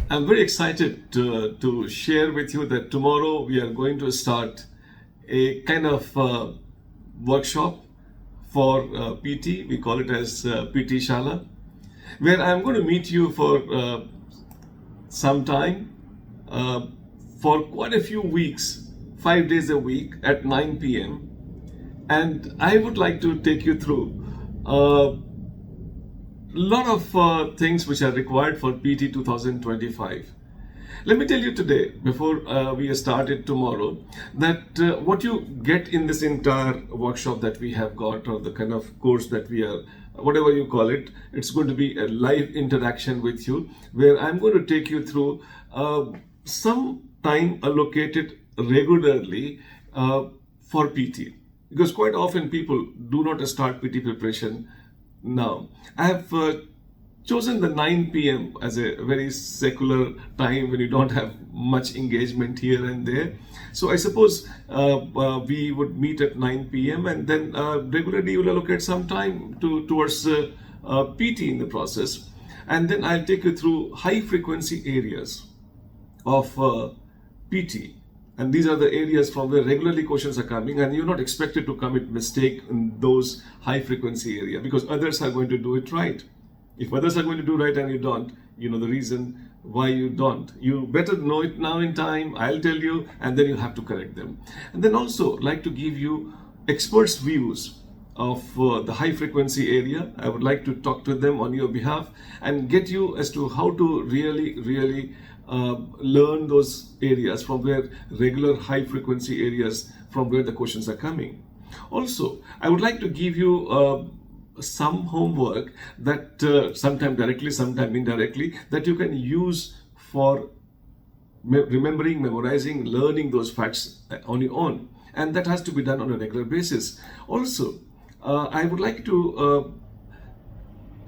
I'm very excited to share with you that tomorrow we are going to start a kind of workshop for PT. We call it as PT Shala, where I'm going to meet you for some time, for quite a few weeks, 5 days a week at 9 p.m. And I would like to take you through a lot of things which are required for PT 2025. Let me tell you today, before we start it tomorrow, that what you get in this entire workshop that we have got, or the kind of course that we are, whatever you call it, it's going to be a live interaction with you, where I'm going to take you through some time allocated regularly for PT. Because quite often people do not start PT preparation now. I have chosen the 9 p.m. as a very secular time when you don't have much engagement here and there. So I suppose we would meet at 9 p.m. and then regularly you will allocate some time towards PT in the process. And then I'll take you through high frequency areas of PT. And these are the areas from where regularly questions are coming, and you're not expected to commit mistake in those high frequency area because others are going to do it right. If others are going to do right and you don't, you know the reason why you don't. You better know it now in time. I'll tell you, and then you have to correct them. And then also like to give you experts' views of the high frequency area. I would like to talk to them on your behalf and get you as to how to really learn those areas from where regular high frequency areas from where the questions are coming. Also, I would like to give you some homework that sometime directly, sometime indirectly, that you can use for remembering, memorizing, learning those facts on your own. And that has to be done on a regular basis. Also, I would like to,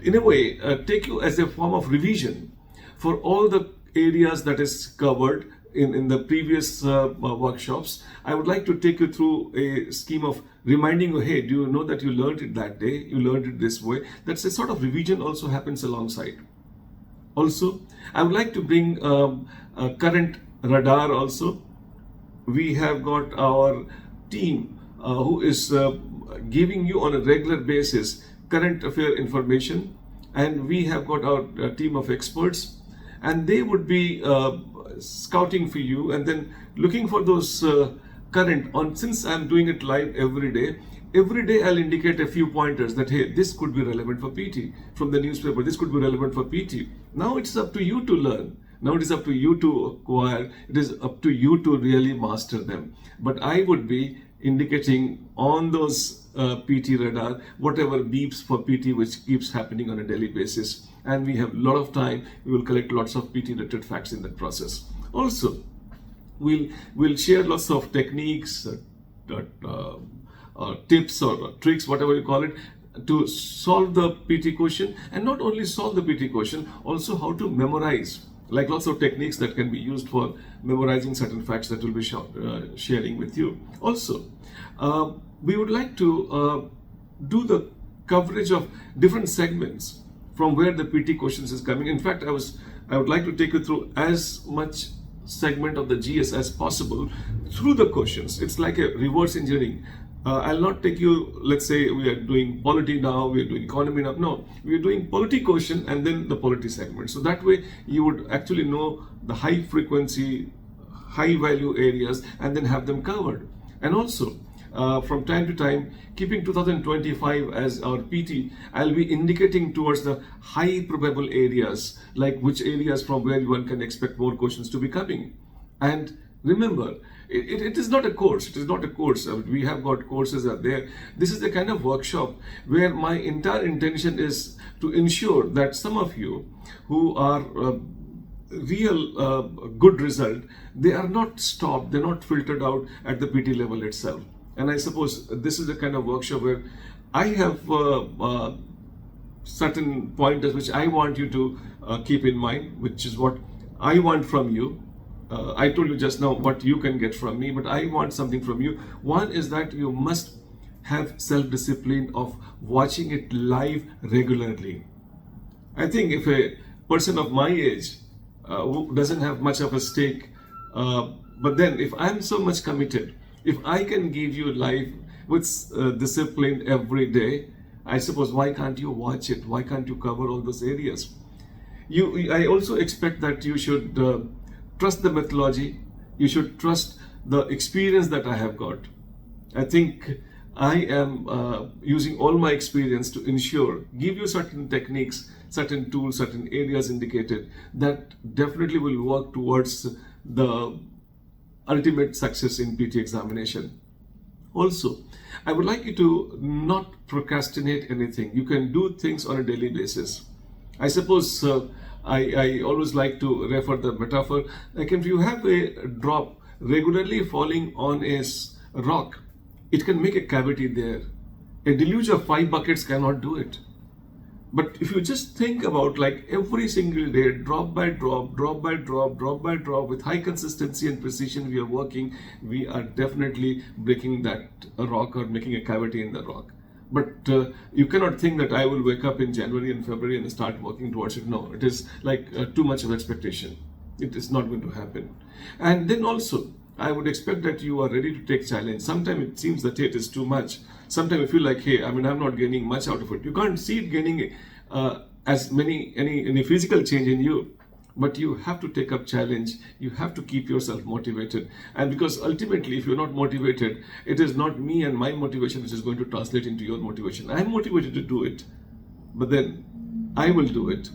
in a way, take you as a form of revision for all the areas that is covered in the previous workshops. I would like to take you through a scheme of reminding you, hey, do you know that you learned it that day? You learned it this way. That's a sort of revision also happens alongside. Also, I would like to bring a current radar also. We have got our team who is giving you on a regular basis current affair information, and we have got our team of experts, and they would be scouting for you and then looking for those current on. Since I'm doing it live every day I'll indicate a few pointers that, hey, this could be relevant for PT from the newspaper, this could be relevant for PT. Now it's up to you to learn. Now it is up to you to acquire. It is up to you to really master them. But I would be indicating on those PT radar whatever beeps for PT which keeps happening on a daily basis. And we have a lot of time. We will collect lots of PT related facts in that process. Also, we'll share lots of techniques, tips or tricks, whatever you call it, to solve the PT question. And not only solve the PT question, also how to memorize. Like lots of techniques that can be used for memorizing certain facts that we'll be sharing with you. Also, we would like to do the coverage of different segments from where the PT questions is coming. In fact, I would like to take you through as much segment of the GS as possible through the questions. It's like a reverse engineering. I'll not take you, let's say we are doing polity now, we are doing economy now. No, we are doing polity question and then the polity segment. So that way you would actually know the high frequency, high value areas and then have them covered. And also, from time to time, keeping 2025 as our PT, I'll be indicating towards the high probable areas, like which areas from where one can expect more questions to be coming. And remember, it is not a course. It is not a course. We have got courses out there. This is the kind of workshop where my entire intention is to ensure that some of you who are real good result, they are not stopped, they're not filtered out at the PT level itself. And I suppose this is the kind of workshop where I have certain pointers which I want you to keep in mind, which is what I want from you. I told you just now what you can get from me, but I want something from you. One is that you must have self-discipline of watching it live regularly. I think if a person of my age who doesn't have much of a stake. But then if I'm so much committed, if I can give you life with discipline every day, I suppose why can't you watch it? Why can't you cover all those areas? I also expect that you should trust the methodology. You should trust the experience that I have got. I think I am using all my experience to ensure, give you certain techniques, certain tools, certain areas indicated that definitely will work towards the ultimate success in PT examination. Also, I would like you to not procrastinate anything. You can do things on a daily basis. I suppose I always like to refer the metaphor, like if you have a drop regularly falling on a rock, it can make a cavity there. A deluge of 5 buckets cannot do it. But if you just think about like every single day, drop by drop, drop by drop, drop by drop, with high consistency and precision we are working, we are definitely breaking that rock or making a cavity in the rock. But you cannot think that I will wake up in January and February and start working towards it. No, it is like too much of expectation. It is not going to happen. And then also, I would expect that you are ready to take challenge. Sometimes it seems that it is too much. Sometimes you feel like, hey, I'm not gaining much out of it. You can't see it gaining as any physical change in you. But you have to take up challenge. You have to keep yourself motivated. And because ultimately, if you're not motivated, it is not me and my motivation which is going to translate into your motivation. I'm motivated to do it, but then I will do it.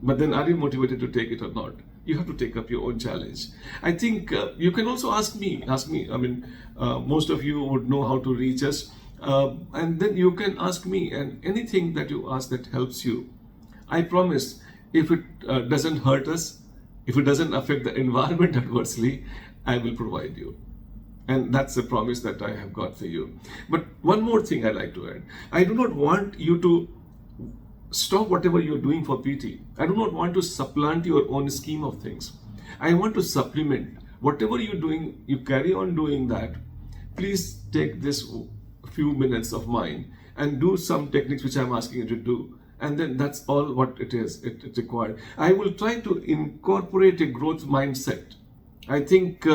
But then are you motivated to take it or not? You have to take up your own challenge. I think you can also ask me. Most of you would know how to reach us. And then you can ask me, and anything that you ask that helps you, I promise, if it doesn't hurt us, if it doesn't affect the environment adversely, I will provide you. And that's the promise that I have got for you. But one more thing I like to add. I do not want you to stop whatever you're doing for PT. I do not want to supplant your own scheme of things. I want to supplement. Whatever you're doing, you carry on doing that. Please take this few minutes of mine and do some techniques which I'm asking you to do. And then that's all what it is. It required. I will try to incorporate a growth mindset. I think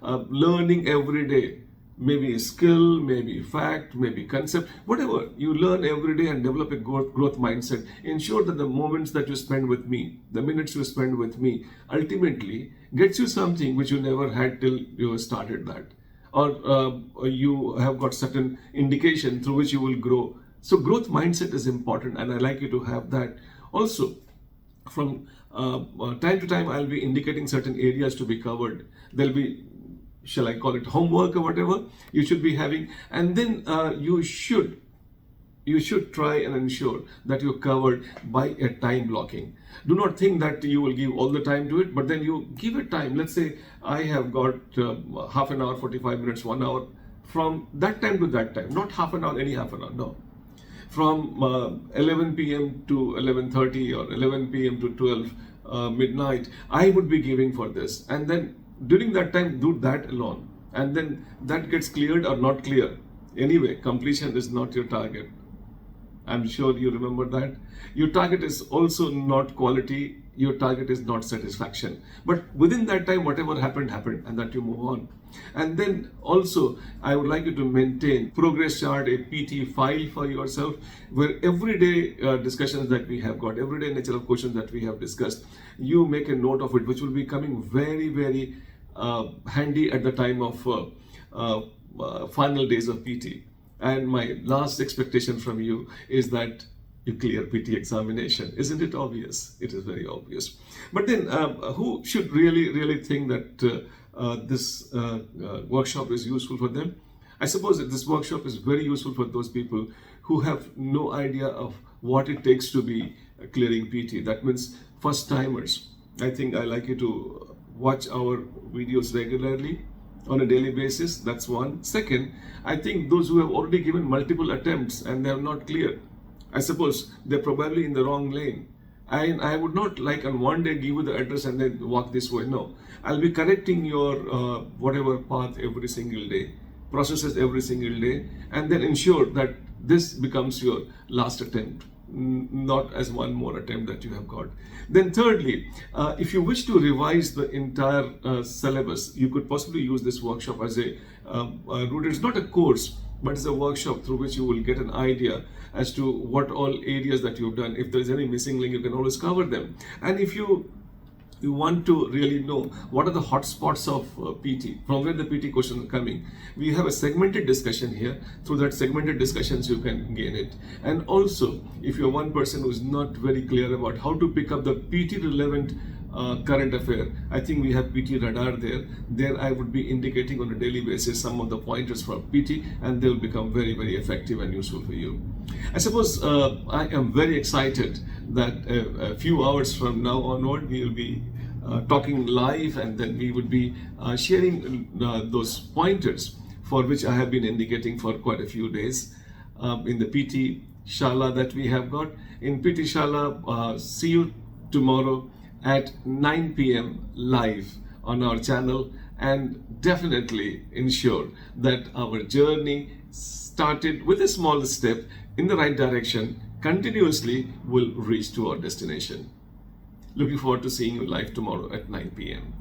learning every day, maybe skill, maybe fact, maybe concept, whatever you learn every day and develop a growth mindset. Ensure that the moments that you spend with me, the minutes you spend with me, ultimately gets you something which you never had till you started that. Or you have got certain indication through which you will grow. So growth mindset is important, and I like you to have that. Also, from time to time, I'll be indicating certain areas to be covered. There'll be, shall I call it homework or whatever, you should be having. And then you should try and ensure that you're covered by a time blocking. Do not think that you will give all the time to it, but then you give it time. Let's say I have got half an hour, 45 minutes, 1 hour, from that time to that time, not half an hour, any half an hour, no. From 11 p.m. to 11:30 or 11 p.m. to 12 midnight, I would be giving for this. And then during that time, do that alone. And then that gets cleared or not clear. Anyway, completion is not your target. I'm sure you remember that. Your target is also not quality. Your target is not satisfaction. But within that time, whatever happened, and that you move on. And then also, I would like you to maintain progress chart, a PT file for yourself, where everyday discussions that we have got, everyday nature of questions that we have discussed, you make a note of it, which will be coming very, very handy at the time of final days of PT. And my last expectation from you is that you clear PT examination. Isn't it obvious? It is very obvious. But then who should really think that this workshop is useful for them? I suppose that this workshop is very useful for those people who have no idea of what it takes to be clearing PT. That means first timers. I think I like you to watch our videos regularly on a daily basis. That's one. Second, I think those who have already given multiple attempts and they have not cleared, I suppose they're probably in the wrong lane. I would not like on one day give you the address and then walk this way. No, I'll be correcting your whatever path every single day, processes every single day, and then ensure that this becomes your last attempt. not as one more attempt that you have got. Then thirdly, if you wish to revise the entire syllabus, you could possibly use this workshop as a route. It's not a course, but it's a workshop through which you will get an idea as to what all areas that you've done. If there's any missing link, you can always cover them. And if you want to really know what are the hot spots of PT, from where the PT questions are coming, we have a segmented discussion here. Through that segmented discussions, you can gain it. And also, if you're one person who is not very clear about how to pick up the PT relevant current affair, I think we have PT radar there. There I would be indicating on a daily basis some of the pointers for PT, and they will become very, very effective and useful for you. I suppose I am very excited that a few hours from now onward, we will be talking live, and then we would be sharing those pointers for which I have been indicating for quite a few days in the PT Shala that we have got. In PT Shala, see you tomorrow at 9 p.m. live on our channel, and definitely ensure that our journey started with a small step in the right direction continuously will reach to our destination. Looking forward to seeing you live tomorrow at 9 p.m.